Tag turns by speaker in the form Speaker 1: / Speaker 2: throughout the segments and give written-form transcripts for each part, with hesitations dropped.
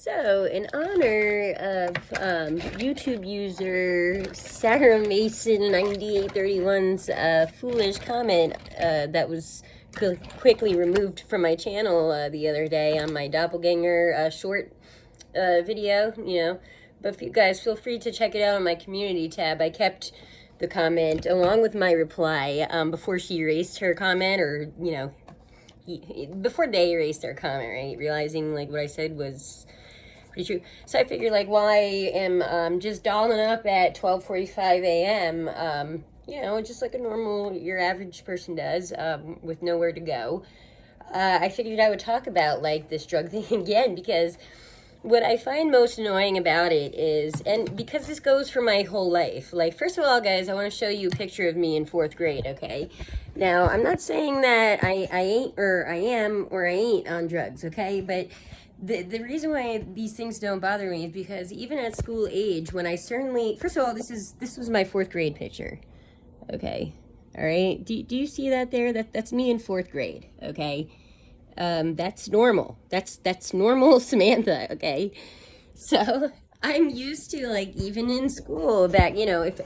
Speaker 1: So, in honor of YouTube user Sarah Mason 9831's foolish comment that was quickly removed from my channel the other day on my doppelganger short video, but you guys feel free to check it out on my community tab. I kept the comment along with my reply before she erased her comment, or before they erased their comment, right? Realizing like what I said was pretty true. So I figured, like, while I am just dolling up at 12:45 a.m., just like a normal, your average person does, with nowhere to go, I figured I would talk about like this drug thing again, because what I find most annoying about it is, and because this goes for my whole life, like, first of all, guys, I want to show you a picture of me in 4th grade, okay? Now, I'm not saying that I ain't, or I am, or I ain't on drugs, okay? But the reason why these things don't bother me is because even at school age, when I certainly, first of all, this was my 4th grade picture, okay? All right, do you see that there? That's me in 4th grade, okay? That's normal. That's normal Samantha, okay? So I'm used to, like, even in school back, if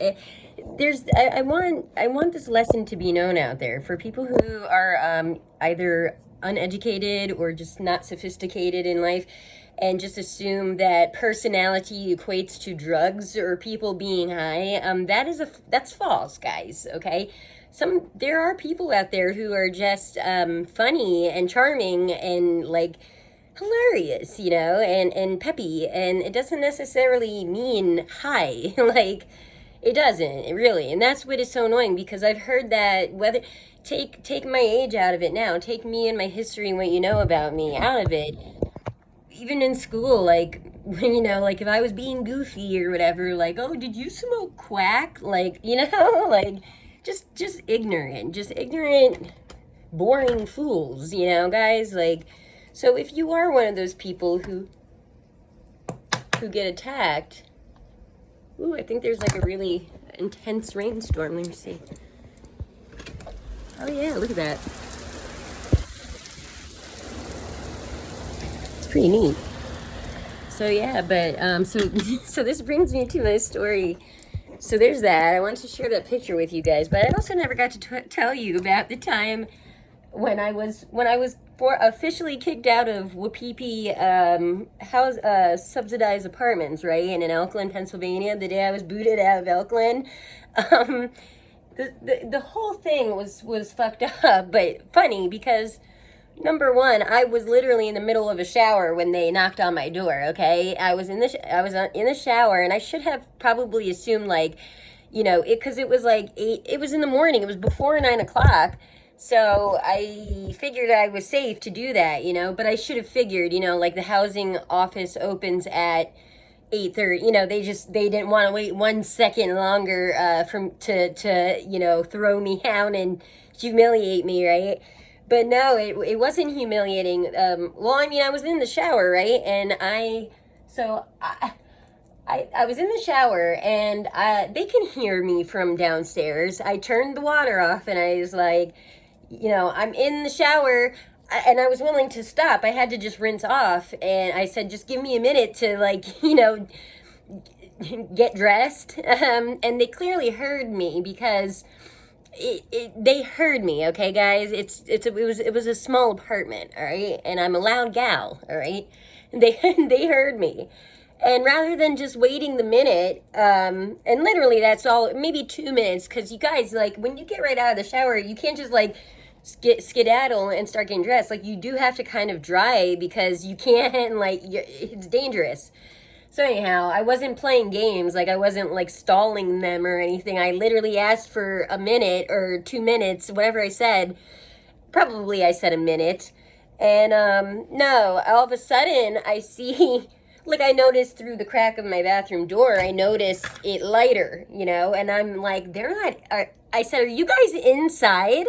Speaker 1: there's, I want this lesson to be known out there for people who are either uneducated or just not sophisticated in life, and just assume that personality equates to drugs or people being high. That's false, guys, okay? There are people out there who are just funny and charming and, like, hilarious, and peppy, and it doesn't necessarily mean high. Like, it doesn't, really. And that's what is so annoying, because I've heard that, whether take my age out of it now, take me and my history and what you know about me out of it, even in school, like, like, if I was being goofy or whatever, like, oh, did you smoke quack? Like, like, just ignorant, boring fools, guys. Like, so if you are one of those people who get attacked, ooh, I think there's like a really intense rainstorm. Let me see. Oh yeah, look at that. It's pretty neat. So yeah, but so this brings me to my story. So there's that. I wanted to share that picture with you guys, but I also never got to tell you about the time when I was officially kicked out of Wapipi subsidized apartments, right? And in Elkland, Pennsylvania, the day I was booted out of Elkland. The whole thing was fucked up, but funny, because number one, I was literally in the middle of a shower when they knocked on my door, okay? I was in the shower, and I should have probably assumed, like, because it was like 8, it was in the morning, it was before 9 o'clock, so I figured I was safe to do that, but I should have figured, like, the housing office opens at 8:30, they didn't want to wait 1 second longer to throw me down and humiliate me, right? But no, it wasn't humiliating. Well, I mean, I was in the shower, right? And I was in the shower, and they can hear me from downstairs. I turned the water off, and I was like, I'm in the shower, and I was willing to stop. I had to just rinse off, and I said, just give me a minute to, like, get dressed. And they clearly heard me, because they heard me, okay, guys? It was a small apartment, all right? And I'm a loud gal, all right? And they heard me. And rather than just waiting the minute, and literally that's all, maybe 2 minutes, because you guys, like, when you get right out of the shower, you can't just, like, skedaddle and start getting dressed. Like, you do have to kind of dry, because you can't, like, it's dangerous. So anyhow, I wasn't playing games. Like, I wasn't, like, stalling them or anything. I literally asked for a minute or 2 minutes, whatever I said. Probably I said a minute. And no, all of a sudden I see, like, I noticed through the crack of my bathroom door, I noticed it lighter, and I'm like, they're not, I said, are you guys inside?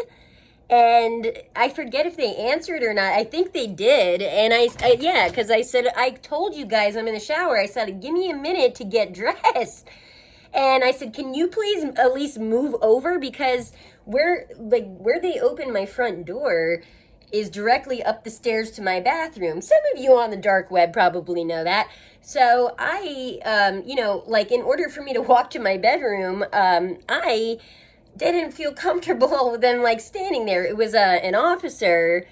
Speaker 1: And I forget if they answered or not. I think they did. And yeah, because I said, I told you guys I'm in the shower. I said, give me a minute to get dressed. And I said, can you please at least move over? Because where they opened my front door, is directly up the stairs to my bathroom. Some of you on the dark web probably know that. So I, like in order for me to walk to my bedroom, I didn't feel comfortable with them like standing there. It was an officer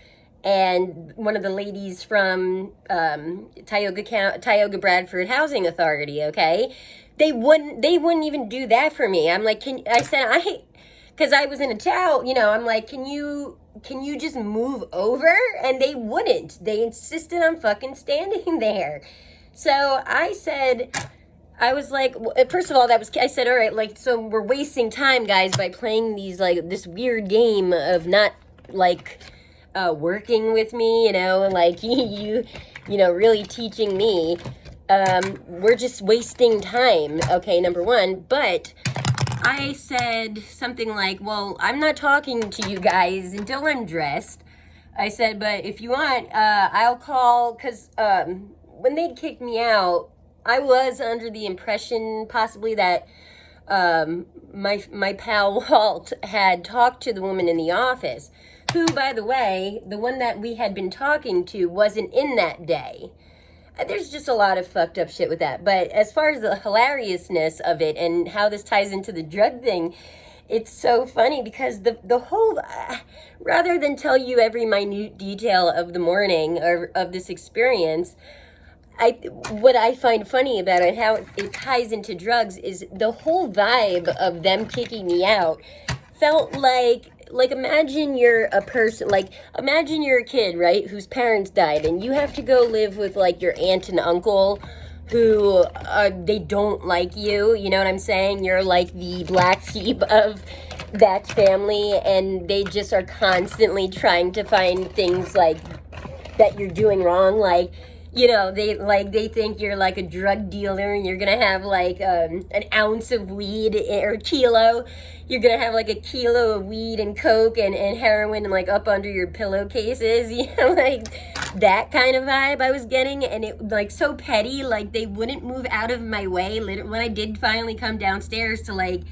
Speaker 1: and one of the ladies from Tioga Bradford Housing Authority. Okay, they wouldn't even do that for me. I'm like, because I was in a towel, I'm like, can you just move over? And they wouldn't. They insisted on fucking standing there. So I was like, first of all, I said, all right, like, so we're wasting time, guys, by playing this weird game of not, like, working with me, like, really teaching me. We're just wasting time, okay, number one. But I said something like, well, I'm not talking to you guys until I'm dressed. I said, but if you want, I'll call, because when they kicked me out, I was under the impression possibly that my pal Walt had talked to the woman in the office, who, by the way, the one that we had been talking to wasn't in that day. There's just a lot of fucked up shit with that. But as far as the hilariousness of it and how this ties into the drug thing, it's so funny because the whole, rather than tell you every minute detail of the morning or of this experience, what I find funny about it, how it ties into drugs, is the whole vibe of them kicking me out felt like imagine you're a person, imagine you're a kid, right, whose parents died, and you have to go live with, like, your aunt and uncle who, they don't like you, you know what I'm saying? You're, like, the black sheep of that family, and they just are constantly trying to find things, like, that you're doing wrong, like, they think you're like a drug dealer and you're gonna have like an ounce of weed or kilo. You're gonna have like a kilo of weed and coke and heroin like up under your pillowcases, like that kind of vibe I was getting. And it like so petty, like they wouldn't move out of my way. When I did finally come downstairs to like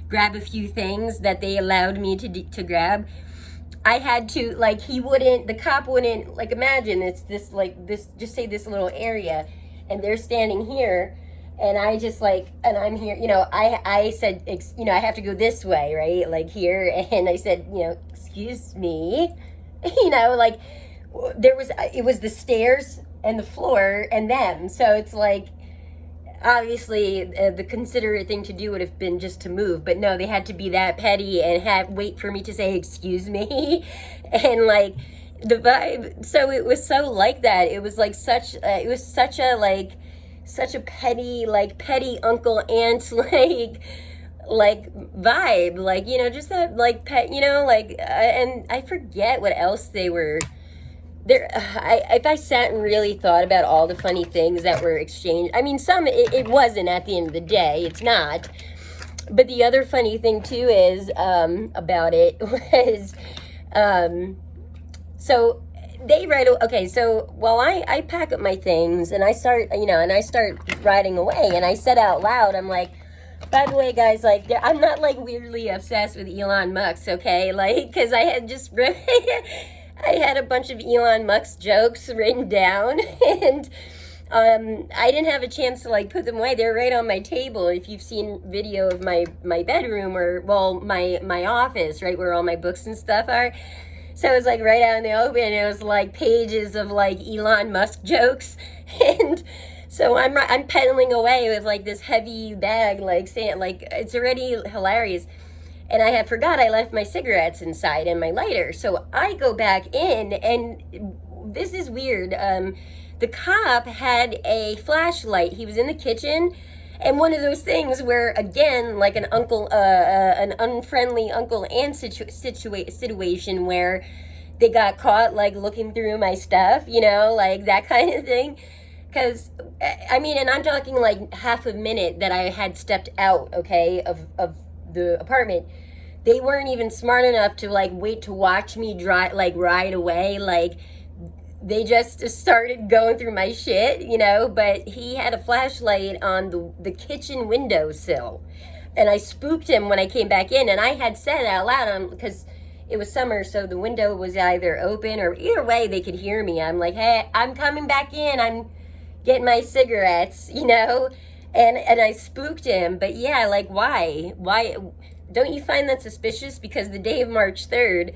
Speaker 1: grab a few things that they allowed me to grab, I had to, like, the cop wouldn't, like, imagine it's this, like, this, just say this little area, and they're standing here, and I just, like, and I'm here, I said, I have to go this way, right, like, here, and I said, excuse me, like, it was the stairs and the floor and them, so it's, like, obviously the considerate thing to do would have been just to move, but no, they had to be that petty and wait for me to say excuse me. And like the vibe, so it was so like that. It was like such a petty uncle aunt like vibe, like just that like pet, and I forget what else they were there. If I sat and really thought about all the funny things that were exchanged, I mean, some it wasn't at the end of the day. It's not. But the other funny thing too is about it was, so they write. Okay, so while I pack up my things and I start, riding away, and I said out loud, I'm like, by the way, guys, like, I'm not like weirdly obsessed with Elon Musk, okay? Like, because I had just. I had a bunch of Elon Musk jokes written down, and I didn't have a chance to like put them away. They're right on my table. If you've seen video of my bedroom or my office, right where all my books and stuff are. So it was like right out in the open. It was like pages of like Elon Musk jokes, and so I'm pedaling away with like this heavy bag, like saying like it's already hilarious. And I had forgot I left my cigarettes inside and my lighter. So I go back in, and this is weird. The cop had a flashlight. He was in the kitchen, and one of those things where, again, like an unfriendly uncle aunt situation where they got caught like looking through my stuff, like that kind of thing. Because, I mean, and I'm talking like half a minute that I had stepped out, okay, of the apartment. They weren't even smart enough to like wait to watch me ride away. Like they just started going through my shit, but he had a flashlight on the kitchen windowsill, and I spooked him when I came back in, and I had said out loud, because it was summer, so the window was either open or either way they could hear me. I'm like, hey, I'm coming back in. I'm getting my cigarettes, you know? And I spooked him. But yeah, like, why? Why? Don't you find that suspicious? Because the day of March 3rd,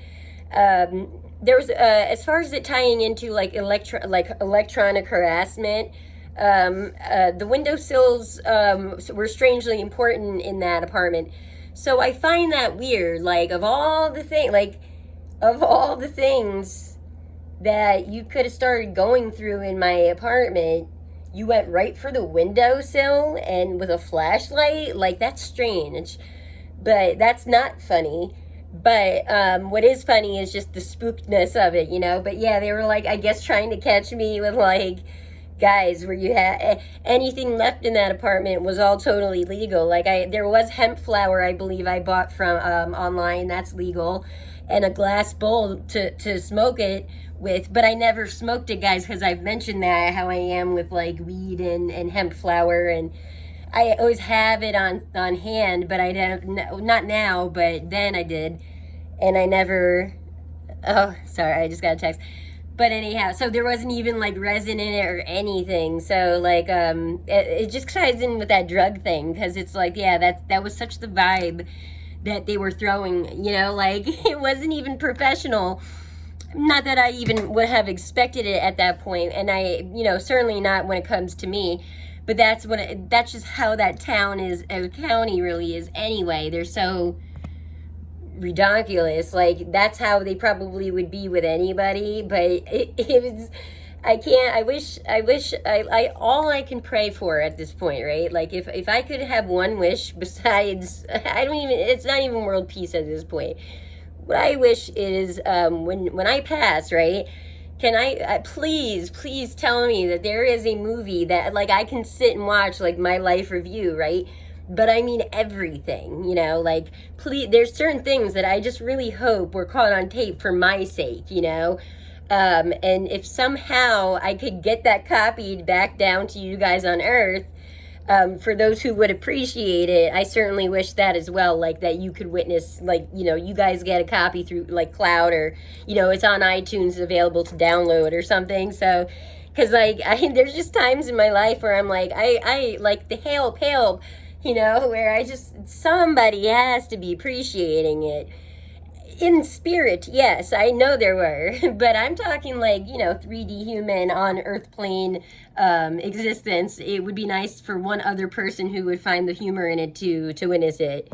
Speaker 1: there was, as far as it tying into like electronic harassment, the windowsills were strangely important in that apartment. So I find that weird. Like, of all the things that you could have started going through in my apartment, you went right for the windowsill and with a flashlight. Like, that's strange, but that's not funny. But what is funny is just the spookedness of it, you know. But yeah, they were like, I guess, trying to catch me with like, guys, where you had anything left in that apartment was all totally legal. Like, there was hemp flower, I believe I bought from online. That's legal, and a glass bowl to smoke it with. But I never smoked it, guys, because I've mentioned that how I am with like weed and hemp flower, and I always have it on hand. But I don't, not now, but then I did, and I never. Oh, sorry, I just got a text. But anyhow, so there wasn't even like resin in it or anything. So like, it just ties in with that drug thing, because it's like, yeah, that was such the vibe that they were throwing, you know, like it wasn't even professional. Not that I even would have expected it at that point, and I, you know, certainly not when it comes to me. But that's just how that town is, county really is anyway. They're so ridiculous. Like, that's how they probably would be with anybody. But it was, I can't, I all I can pray for at this point, right? Like, if I could have one wish besides, I don't even, it's not even world peace at this point. What I wish is, when I pass, right, can I please tell me that there is a movie that like I can sit and watch, like my life review, right? But I mean everything, you know, like, please, there's certain things that I just really hope were caught on tape for my sake, you know? And if somehow I could get that copied back down to you guys on Earth, for those who would appreciate it, I certainly wish that as well, like that you could witness, like, you know, you guys get a copy through like cloud, or, you know, it's on iTunes available to download or something. So, because like, there's just times in my life where I'm like, I like the help, you know, where I just, somebody has to be appreciating it. In spirit, yes, I know there were, but I'm talking like, you know, 3D human on Earth plane existence. It would be nice for one other person who would find the humor in it to witness it.